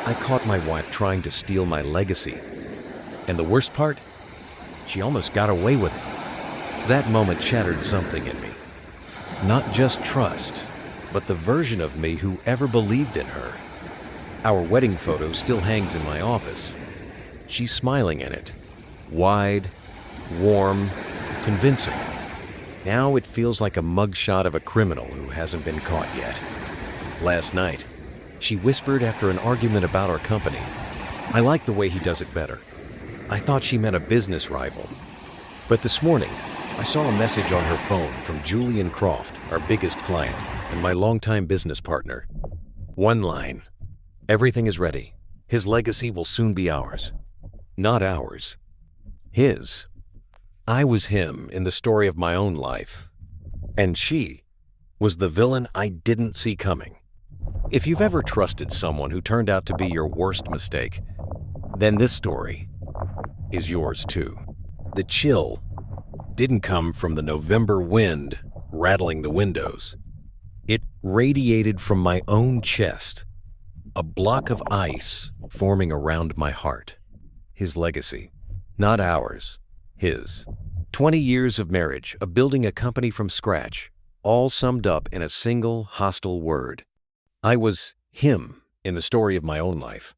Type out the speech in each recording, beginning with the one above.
I caught my wife trying to steal my legacy. And the worst part? She almost got away with it. That moment shattered something in me. Not just trust, but the version of me who ever believed in her. Our wedding photo still hangs in my office. She's smiling in it. Wide, warm, convincing. Now it feels like a mugshot of a criminal who hasn't been caught yet. Last night, she whispered after an argument about our company, "I like the way he does it better." I thought she meant a business rival. But this morning, I saw a message on her phone from Julian Croft, our biggest client and my longtime business partner. One line: "Everything is ready. His legacy will soon be ours." Not ours. His. I was him in the story of my own life. And she was the villain I didn't see coming. If you've ever trusted someone who turned out to be your worst mistake, then this story is yours too. The chill didn't come from the November wind rattling the windows. It radiated from my own chest, a block of ice forming around my heart. His legacy, not ours, his. 20 years of marriage, of building a company from scratch, all summed up in a single hostile word. I was him in the story of my own life.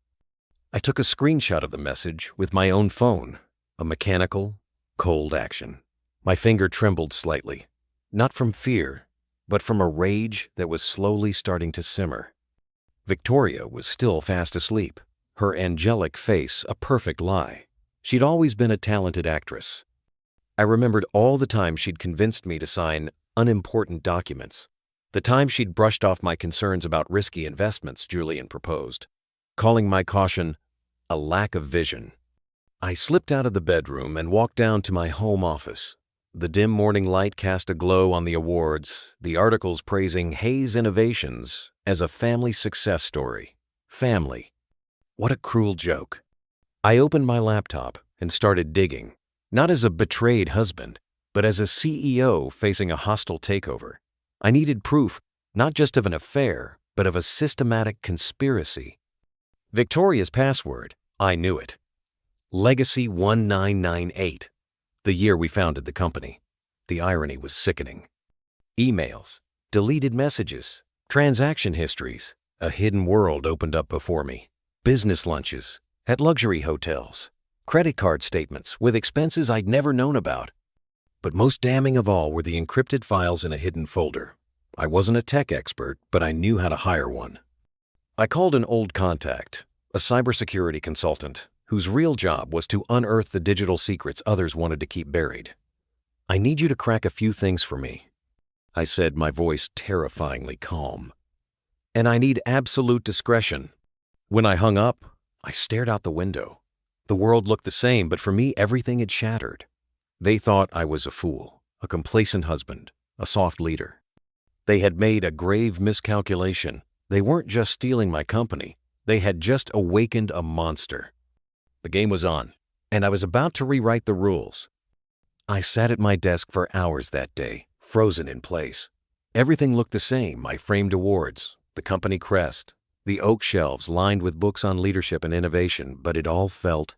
I took a screenshot of the message with my own phone, a mechanical, cold action. My finger trembled slightly, not from fear, but from a rage that was slowly starting to simmer. Victoria was still fast asleep, her angelic face a perfect lie. She'd always been a talented actress. I remembered all the time she'd convinced me to sign unimportant documents, the time she'd brushed off my concerns about risky investments Julian proposed, calling my caution a lack of vision. I slipped out of the bedroom and walked down to my home office. The dim morning light cast a glow on the awards, the articles praising Hayes Innovations as a family success story. Family. What a cruel joke. I opened my laptop and started digging, not as a betrayed husband, but as a CEO facing a hostile takeover. I needed proof, not just of an affair, but of a systematic conspiracy. Victoria's password, I knew it. Legacy 1998, the year we founded the company. The irony was sickening. Emails, deleted messages, transaction histories, a hidden world opened up before me. Business lunches, at luxury hotels, credit card statements with expenses I'd never known about. But most damning of all were the encrypted files in a hidden folder. I wasn't a tech expert, but I knew how to hire one. I called an old contact, a cybersecurity consultant, whose real job was to unearth the digital secrets others wanted to keep buried. "I need you to crack a few things for me," I said, my voice terrifyingly calm. "And I need absolute discretion." When I hung up, I stared out the window. The world looked the same, but for me, everything had shattered. They thought I was a fool, a complacent husband, a soft leader. They had made a grave miscalculation. They weren't just stealing my company. They had just awakened a monster. The game was on, and I was about to rewrite the rules. I sat at my desk for hours that day, frozen in place. Everything looked the same: my framed awards, the company crest, the oak shelves lined with books on leadership and innovation, but it all felt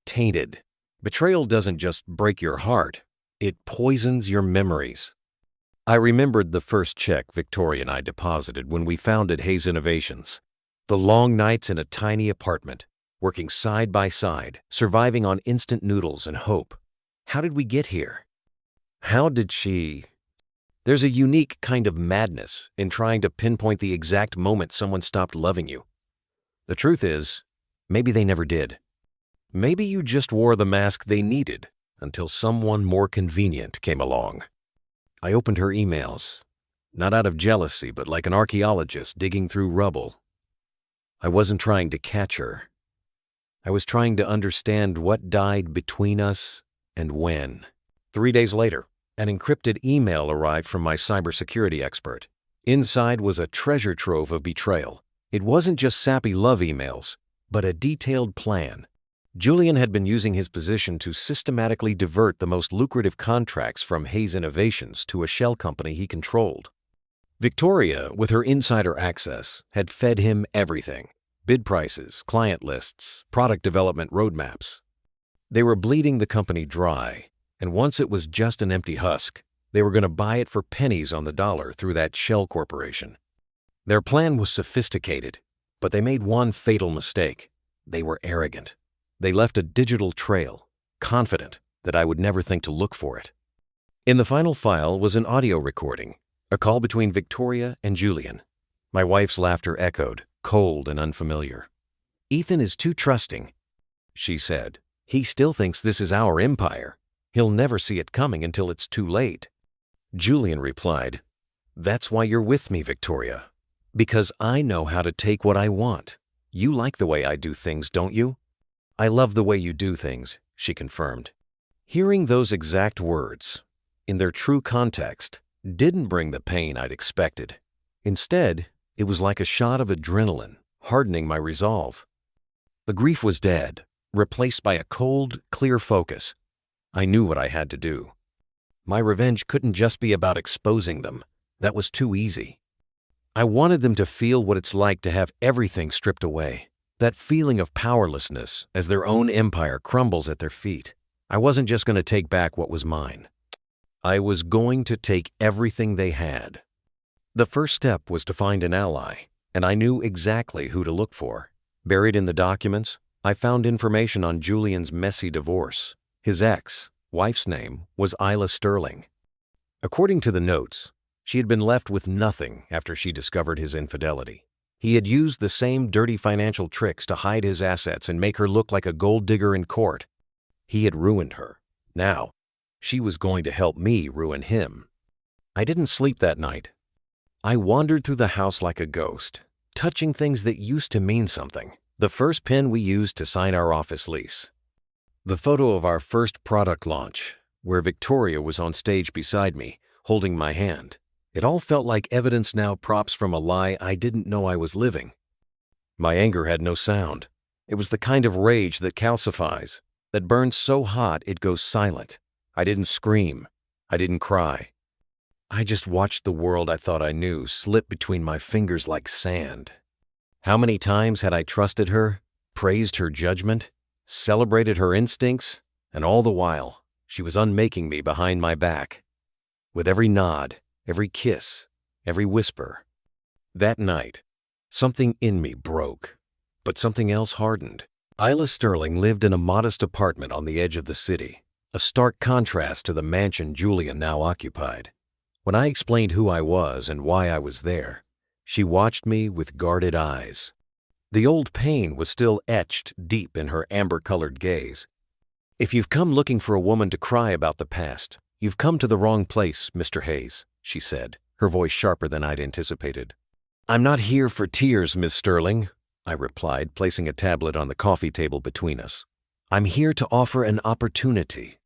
tainted. Betrayal doesn't just break your heart, it poisons your memories. I remembered the first check Victoria and I deposited when we founded Hayes Innovations. The long nights in a tiny apartment, working side by side, surviving on instant noodles and hope. How did we get here? How did she? There's a unique kind of madness in trying to pinpoint the exact moment someone stopped loving you. The truth is, maybe they never did. Maybe you just wore the mask they needed until someone more convenient came along. I opened her emails, not out of jealousy, but like an archaeologist digging through rubble. I wasn't trying to catch her. I was trying to understand what died between us and when. 3 days later, an encrypted email arrived from my cybersecurity expert. Inside was a treasure trove of betrayal. It wasn't just sappy love emails, but a detailed plan. Julian had been using his position to systematically divert the most lucrative contracts from Hayes Innovations to a shell company he controlled. Victoria, with her insider access, had fed him everything. bid prices, client lists, product development roadmaps. They were bleeding the company dry, and once it was just an empty husk, they were going to buy it for pennies on the dollar through that shell corporation. Their plan was sophisticated, but they made one fatal mistake. They were arrogant. They left a digital trail, confident that I would never think to look for it. In the final file was an audio recording, a call between Victoria and Julian. My wife's laughter echoed, cold and unfamiliar. "Ethan is too trusting," she said. "He still thinks this is our empire. He'll never see it coming until it's too late." Julian replied, "That's why you're with me, Victoria. Because I know how to take what I want. You like the way I do things, don't you?" "I love the way you do things," she confirmed. Hearing those exact words, in their true context, didn't bring the pain I'd expected. Instead, it was like a shot of adrenaline, hardening my resolve. The grief was dead, replaced by a cold, clear focus. I knew what I had to do. My revenge couldn't just be about exposing them. That was too easy. I wanted them to feel what it's like to have everything stripped away, that feeling of powerlessness as their own empire crumbles at their feet. I wasn't just going to take back what was mine. I was going to take everything they had. The first step was to find an ally, and I knew exactly who to look for. Buried in the documents, I found information on Julian's messy divorce. His ex-wife's name was Isla Sterling. According to the notes, she had been left with nothing after she discovered his infidelity. He had used the same dirty financial tricks to hide his assets and make her look like a gold digger in court. He had ruined her. Now, she was going to help me ruin him. I didn't sleep that night. I wandered through the house like a ghost, touching things that used to mean something. The first pen we used to sign our office lease. The photo of our first product launch, where Victoria was on stage beside me, holding my hand. It all felt like evidence now, props from a lie I didn't know I was living. My anger had no sound. It was the kind of rage that calcifies, that burns so hot it goes silent. I didn't scream. I didn't cry. I just watched the world I thought I knew slip between my fingers like sand. How many times had I trusted her, praised her judgment, celebrated her instincts, and all the while, she was unmaking me behind my back. With every nod, every kiss, every whisper. That night, something in me broke, but something else hardened. Isla Sterling lived in a modest apartment on the edge of the city, a stark contrast to the mansion Julian now occupied. When I explained who I was and why I was there, she watched me with guarded eyes. The old pain was still etched deep in her amber-colored gaze. "If you've come looking for a woman to cry about the past, you've come to the wrong place, Mr. Hayes," she said, her voice sharper than I'd anticipated. "I'm not here for tears, Miss Sterling," I replied, placing a tablet on the coffee table between us. "I'm here to offer an opportunity."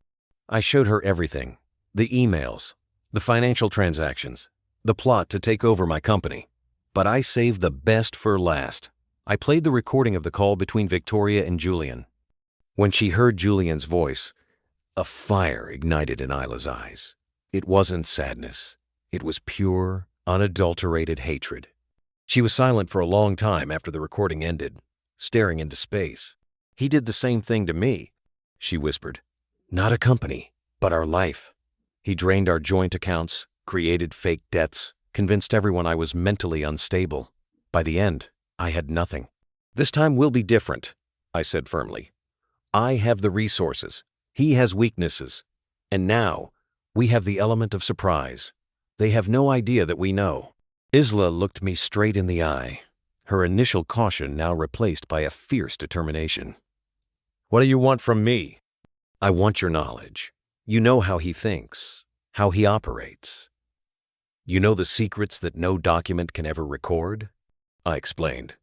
I showed her everything, the emails, the financial transactions, the plot to take over my company. But I saved the best for last. I played the recording of the call between Victoria and Julian. When she heard Julian's voice, a fire ignited in Isla's eyes. It wasn't sadness. It was pure, unadulterated hatred. She was silent for a long time after the recording ended, staring into space. "He did the same thing to me," she whispered. "Not a company, but our life. He drained our joint accounts, created fake debts, convinced everyone I was mentally unstable. By the end, I had nothing. This time will be different," I said firmly. "I have the resources. He has weaknesses. And now, we have the element of surprise. They have no idea that we know." Isla looked me straight in the eye, her initial caution now replaced by a fierce determination. "What do you want from me?" "I want your knowledge. You know how he thinks, how he operates. You know the secrets that no document can ever record?" I explained.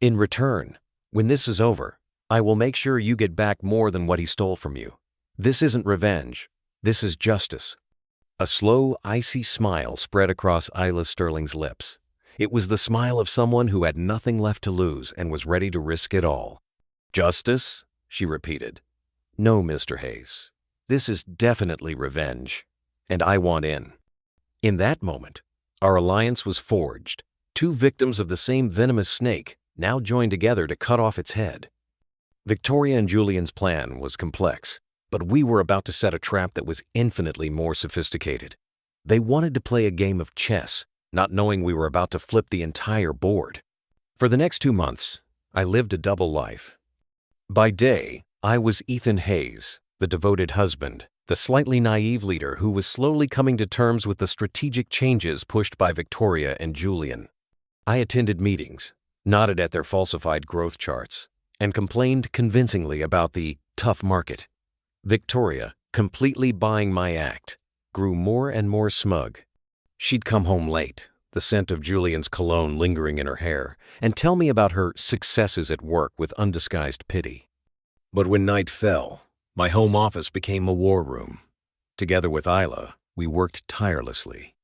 "In return, when this is over, I will make sure you get back more than what he stole from you. This isn't revenge. This is justice." A slow, icy smile spread across Isla Sterling's lips. It was the smile of someone who had nothing left to lose and was ready to risk it all. "Justice?" she repeated. "No, Mr. Hayes. This is definitely revenge, and I want in." In that moment, our alliance was forged, two victims of the same venomous snake, now joined together to cut off its head. Victoria and Julian's plan was complex, but we were about to set a trap that was infinitely more sophisticated. They wanted to play a game of chess, not knowing we were about to flip the entire board. For the next 2 months, I lived a double life. By day, I was Ethan Hayes, the devoted husband, the slightly naive leader who was slowly coming to terms with the strategic changes pushed by Victoria and Julian. I attended meetings, nodded at their falsified growth charts, and complained convincingly about the tough market. Victoria, completely buying my act, grew more and more smug. She'd come home late, the scent of Julian's cologne lingering in her hair, and tell me about her successes at work with undisguised pity. But when night fell, my home office became a war room. Together with Isla, we worked tirelessly.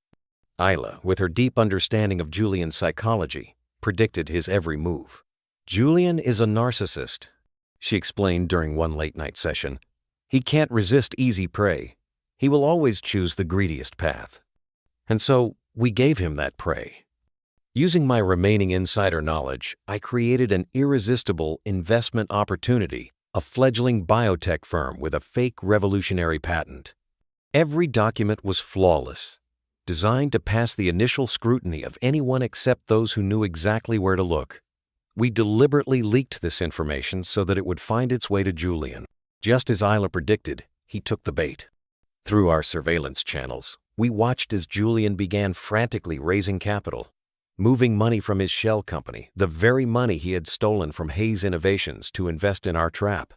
Isla, with her deep understanding of Julian's psychology, predicted his every move. "Julian is a narcissist," she explained during one late-night session. "He can't resist easy prey. He will always choose the greediest path." And so, we gave him that prey. Using my remaining insider knowledge, I created an irresistible investment opportunity, a fledgling biotech firm with a fake revolutionary patent. Every document was flawless, designed to pass the initial scrutiny of anyone except those who knew exactly where to look. We deliberately leaked this information so that it would find its way to Julian. Just as Isla predicted, he took the bait. Through our surveillance channels, we watched as Julian began frantically raising capital, moving money from his shell company, the very money he had stolen from Hayes Innovations, to invest in our trap.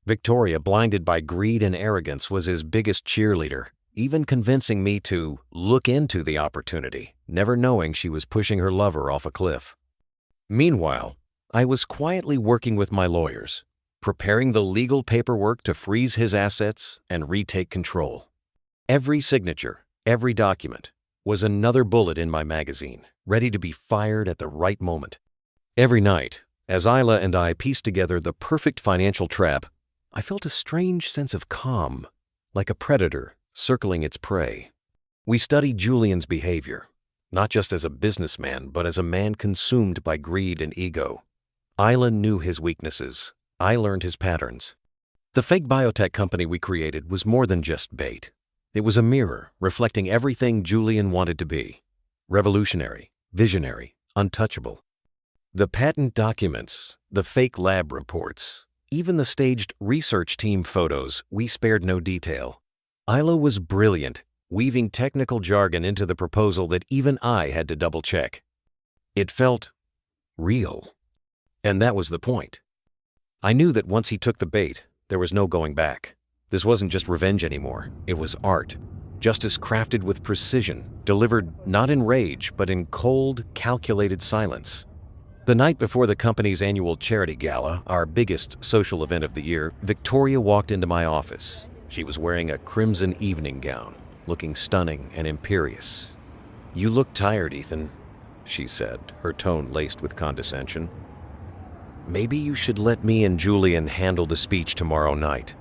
Victoria, blinded by greed and arrogance, was his biggest cheerleader, even convincing me to look into the opportunity, never knowing she was pushing her lover off a cliff. Meanwhile, I was quietly working with my lawyers, preparing the legal paperwork to freeze his assets and retake control. Every signature, every document, was another bullet in my magazine, ready to be fired at the right moment. Every night, as Isla and I pieced together the perfect financial trap, I felt a strange sense of calm, like a predator circling its prey. We studied Julian's behavior, not just as a businessman, but as a man consumed by greed and ego. Isla knew his weaknesses. I learned his patterns. The fake biotech company we created was more than just bait. It was a mirror reflecting everything Julian wanted to be: revolutionary, visionary, untouchable. The patent documents, the fake lab reports, even the staged research team photos, we spared no detail. Isla was brilliant, weaving technical jargon into the proposal that even I had to double-check. It felt real. And that was the point. I knew that once he took the bait, there was no going back. This wasn't just revenge anymore. It was art. Justice crafted with precision, delivered not in rage, but in cold, calculated silence. The night before the company's annual charity gala, our biggest social event of the year, Victoria walked into my office. She was wearing a crimson evening gown, looking stunning and imperious. "You look tired, Ethan," she said, her tone laced with condescension. "Maybe you should let me and Julian handle the speech tomorrow night.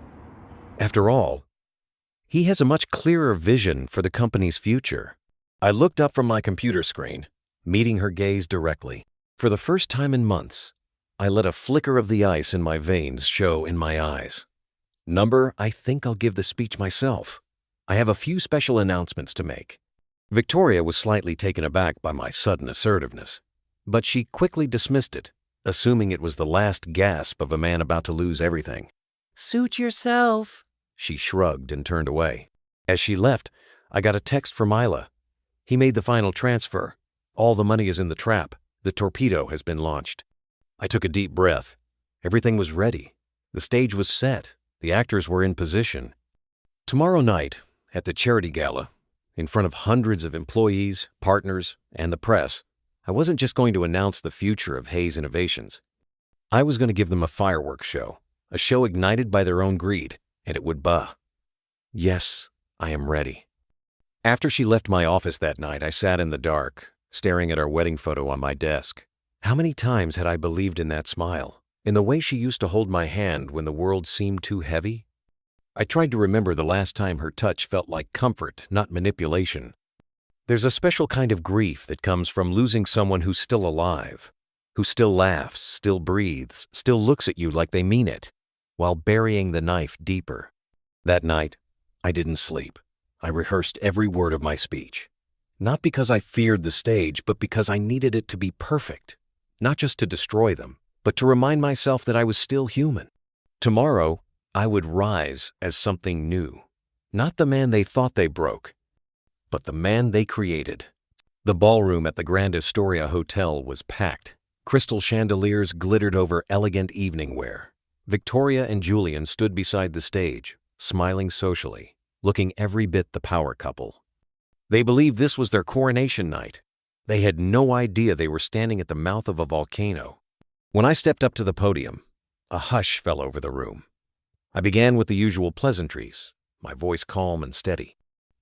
After all, he has a much clearer vision for the company's future." I looked up from my computer screen, meeting her gaze directly. For the first time in months, I let a flicker of the ice in my veins show in my eyes. "Number, I think I'll give the speech myself. I have a few special announcements to make." Victoria was slightly taken aback by my sudden assertiveness, but she quickly dismissed it, assuming it was the last gasp of a man about to lose everything. "Suit yourself," she shrugged and turned away. As she left, I got a text from Isla. "He made the final transfer. All the money is in the trap. The torpedo has been launched." I took a deep breath. Everything was ready. The stage was set. The actors were in position. Tomorrow night, at the charity gala, in front of hundreds of employees, partners, and the press, I wasn't just going to announce the future of Hayes Innovations. I was going to give them a fireworks show, a show ignited by their own greed, and it would bah. Yes, I am ready. After she left my office that night, I sat in the dark, staring at our wedding photo on my desk. How many times had I believed in that smile, in the way she used to hold my hand when the world seemed too heavy? I tried to remember the last time her touch felt like comfort, not manipulation. There's a special kind of grief that comes from losing someone who's still alive. who still laughs, still breathes, still looks at you like they mean it, while burying the knife deeper. That night, I didn't sleep. I rehearsed every word of my speech. Not because I feared the stage, but because I needed it to be perfect. Not just to destroy them, but to remind myself that I was still human. Tomorrow, I would rise as something new. Not the man they thought they broke, but the man they created. The ballroom at the Grand Astoria Hotel was packed. Crystal chandeliers glittered over elegant evening wear. Victoria and Julian stood beside the stage, smiling socially, looking every bit the power couple. They believed this was their coronation night. They had no idea they were standing at the mouth of a volcano. When I stepped up to the podium, a hush fell over the room. I began with the usual pleasantries, my voice calm and steady.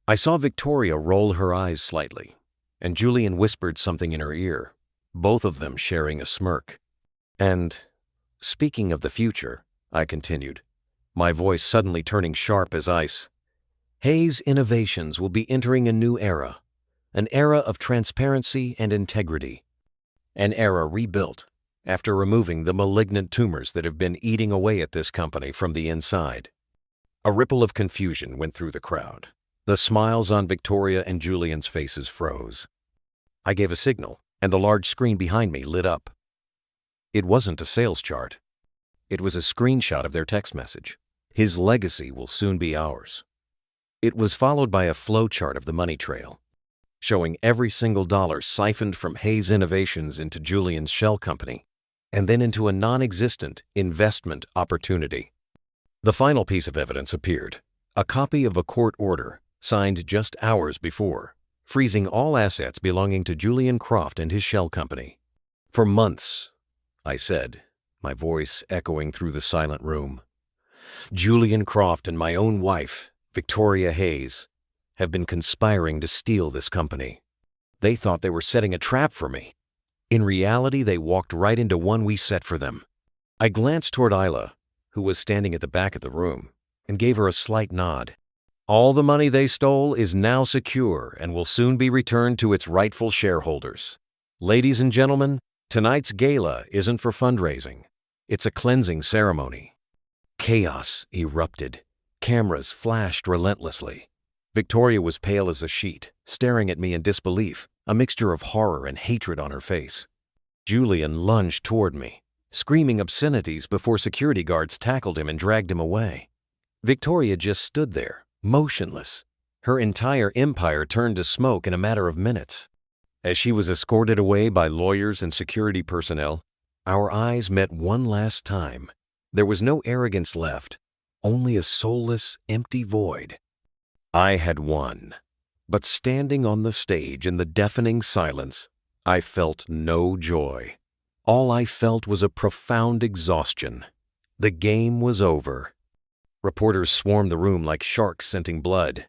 I saw Victoria roll her eyes slightly, and Julian whispered something in her ear, both of them sharing a smirk. And, speaking of the future, I continued, my voice suddenly turning sharp as ice, Hayes Innovations will be entering a new era, an era of transparency and integrity, an era rebuilt after removing the malignant tumors that have been eating away at this company from the inside. A ripple of confusion went through the crowd. The smiles on Victoria and Julian's faces froze. I gave a signal, and the large screen behind me lit up. It wasn't a sales chart. It was a screenshot of their text message. His legacy will soon be ours. It was followed by a flow chart of the money trail, showing every single dollar siphoned from Hayes Innovations into Julian's shell company, and then into a non-existent investment opportunity. The final piece of evidence appeared, a copy of a court order signed just hours before, freezing all assets belonging to Julian Croft and his shell company. For months, I said, my voice echoing through the silent room, Julian Croft and my own wife, Victoria Hayes, have been conspiring to steal this company. They thought they were setting a trap for me. In reality, they walked right into one we set for them. I glanced toward Isla, who was standing at the back of the room, and gave her a slight nod. All the money they stole is now secure and will soon be returned to its rightful shareholders. Ladies and gentlemen, tonight's gala isn't for fundraising. It's a cleansing ceremony. Chaos erupted. Cameras flashed relentlessly. Victoria was pale as a sheet, staring at me in disbelief, a mixture of horror and hatred on her face. Julian lunged toward me, screaming obscenities before security guards tackled him and dragged him away. Victoria just stood there, motionless. Her entire empire turned to smoke in a matter of minutes. As she was escorted away by lawyers and security personnel, our eyes met one last time. There was no arrogance left, only a soulless, empty void. I had won, but standing on the stage in the deafening silence, I felt no joy. All I felt was a profound exhaustion. The game was over. Reporters swarmed the room like sharks scenting blood.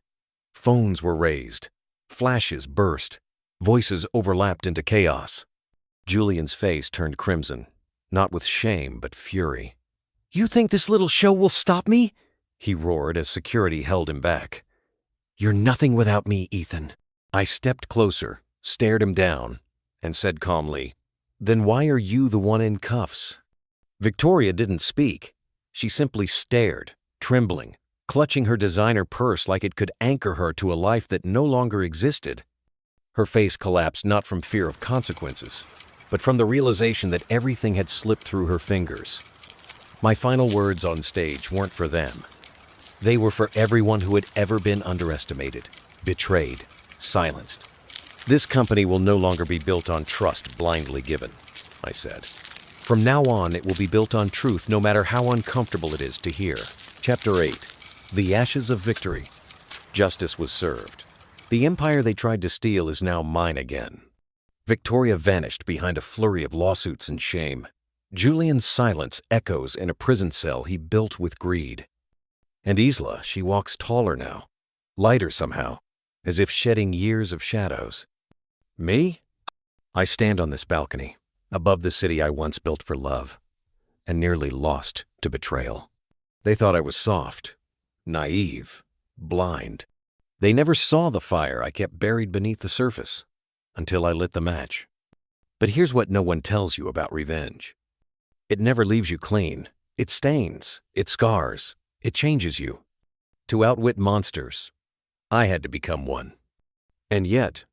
Phones were raised. Flashes burst. Voices overlapped into chaos. Julian's face turned crimson, not with shame but fury. "You think this little show will stop me?" he roared as security held him back. "You're nothing without me, Ethan." I stepped closer, stared him down, and said calmly, "Then why are you the one in cuffs?" Victoria didn't speak. She simply stared, trembling, clutching her designer purse like it could anchor her to a life that no longer existed. Her face collapsed not from fear of consequences, but from the realization that everything had slipped through her fingers. My final words on stage weren't for them. They were for everyone who had ever been underestimated, betrayed, silenced. "This company will no longer be built on trust blindly given," I said. "From now on, it will be built on truth no matter how uncomfortable it is to hear." Chapter 8. The Ashes of Victory. Justice was served. The empire they tried to steal is now mine again. Victoria vanished behind a flurry of lawsuits and shame. Julian's silence echoes in a prison cell he built with greed. And Isla, she walks taller now, lighter somehow, as if shedding years of shadows. Me? I stand on this balcony, above the city I once built for love, and nearly lost to betrayal. They thought I was soft, naive, blind. They never saw the fire I kept buried beneath the surface, until I lit the match. But here's what no one tells you about revenge. It never leaves you clean. It stains, it scars, it changes you. To outwit monsters, I had to become one. And yet,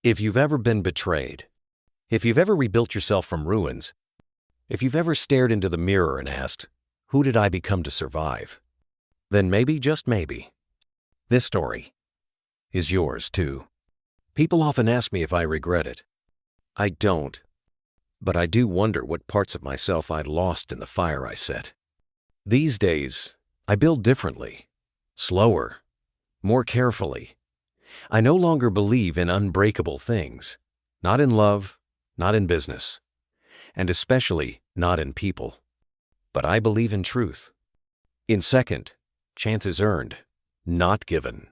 if you've ever been betrayed, if you've ever rebuilt yourself from ruins, if you've ever stared into the mirror and asked, who did I become to survive? Then maybe, just maybe, this story is yours too. People often ask me if I regret it. I don't, but I do wonder what parts of myself I'd lost in the fire I set. These days, I build differently, slower, more carefully. I no longer believe in unbreakable things, not in love, not in business, and especially not in people. But I believe in truth. In second, chances earned, not given.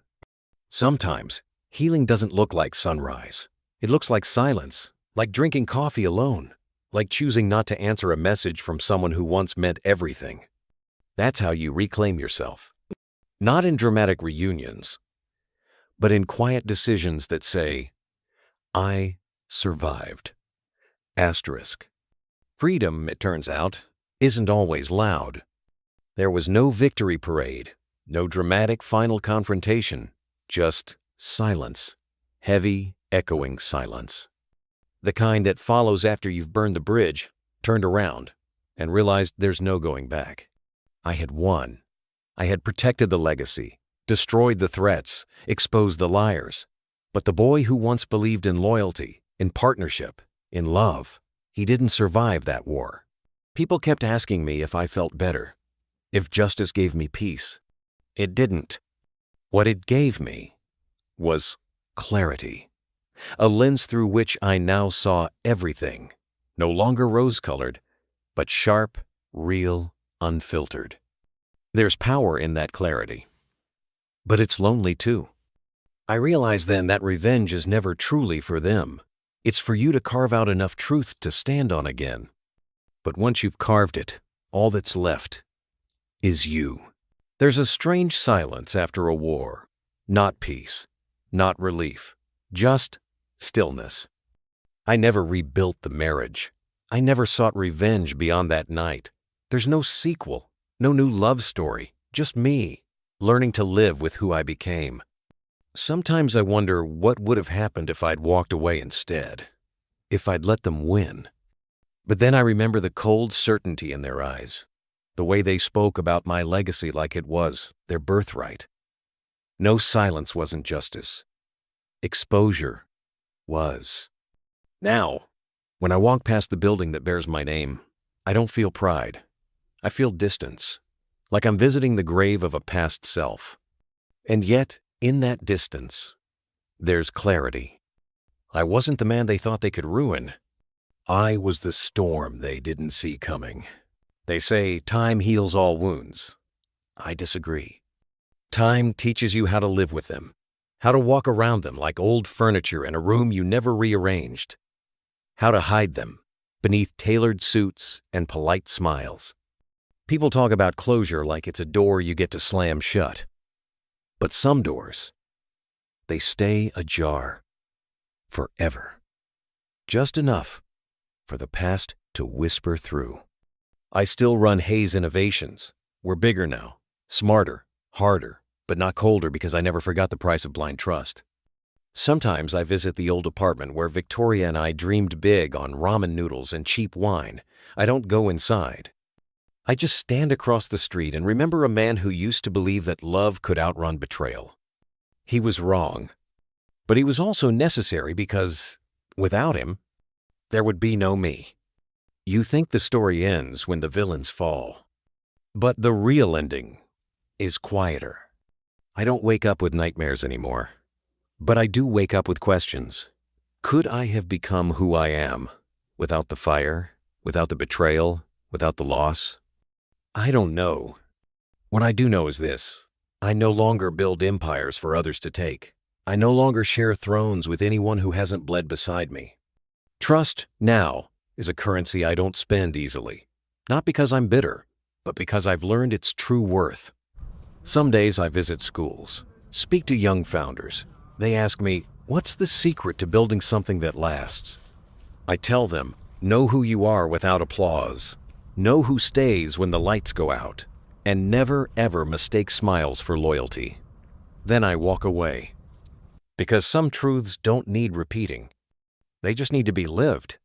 Sometimes, healing doesn't look like sunrise. It looks like silence, like drinking coffee alone, like choosing not to answer a message from someone who once meant everything. That's how you reclaim yourself. Not in dramatic reunions, but in quiet decisions that say, I survived. Asterisk. Freedom, it turns out, isn't always loud. There was no victory parade, no dramatic final confrontation, just silence. Heavy, echoing silence. The kind that follows after you've burned the bridge, turned around, and realized there's no going back. I had won. I had protected the legacy, destroyed the threats, exposed the liars. But the boy who once believed in loyalty, in partnership, in love, he didn't survive that war. People kept asking me if I felt better, if justice gave me peace. It didn't. What it gave me was clarity, a lens through which I now saw everything, no longer rose-colored, but sharp, real, unfiltered. There's power in that clarity. But it's lonely too. I realized then that revenge is never truly for them. It's for you to carve out enough truth to stand on again. But once you've carved it, all that's left is you. There's a strange silence after a war. Not peace, not relief, just stillness. I never rebuilt the marriage. I never sought revenge beyond that night. There's no sequel, no new love story, just me, learning to live with who I became. Sometimes I wonder what would have happened if I'd walked away instead, if I'd let them win. But then I remember the cold certainty in their eyes, the way they spoke about my legacy like it was their birthright. No silence wasn't justice. Exposure was. Now, when I walk past the building that bears my name, I don't feel pride. I feel distance, like I'm visiting the grave of a past self. And yet, in that distance, there's clarity. I wasn't the man they thought they could ruin. I was the storm they didn't see coming. They say time heals all wounds. I disagree. Time teaches you how to live with them, how to walk around them like old furniture in a room you never rearranged, how to hide them beneath tailored suits and polite smiles. People talk about closure like it's a door you get to slam shut. But some doors, they stay ajar forever. Just enough for the past to whisper through. I still run Hayes Innovations. We're bigger now, smarter, harder, but not colder because I never forgot the price of blind trust. Sometimes I visit the old apartment where Victoria and I dreamed big on ramen noodles and cheap wine. I don't go inside. I just stand across the street and remember a man who used to believe that love could outrun betrayal. He was wrong, but he was also necessary because, without him, there would be no me. You think the story ends when the villains fall, but the real ending is quieter. I don't wake up with nightmares anymore, but I do wake up with questions. Could I have become who I am without the fire, without the betrayal, without the loss? I don't know. What I do know is this. I no longer build empires for others to take. I no longer share thrones with anyone who hasn't bled beside me. Trust, now, is a currency I don't spend easily. Not because I'm bitter, but because I've learned its true worth. Some days I visit schools, speak to young founders. They ask me, what's the secret to building something that lasts? I tell them, know who you are without applause. Know who stays when the lights go out. And never ever mistake smiles for loyalty. Then I walk away. Because some truths don't need repeating. They just need to be lived.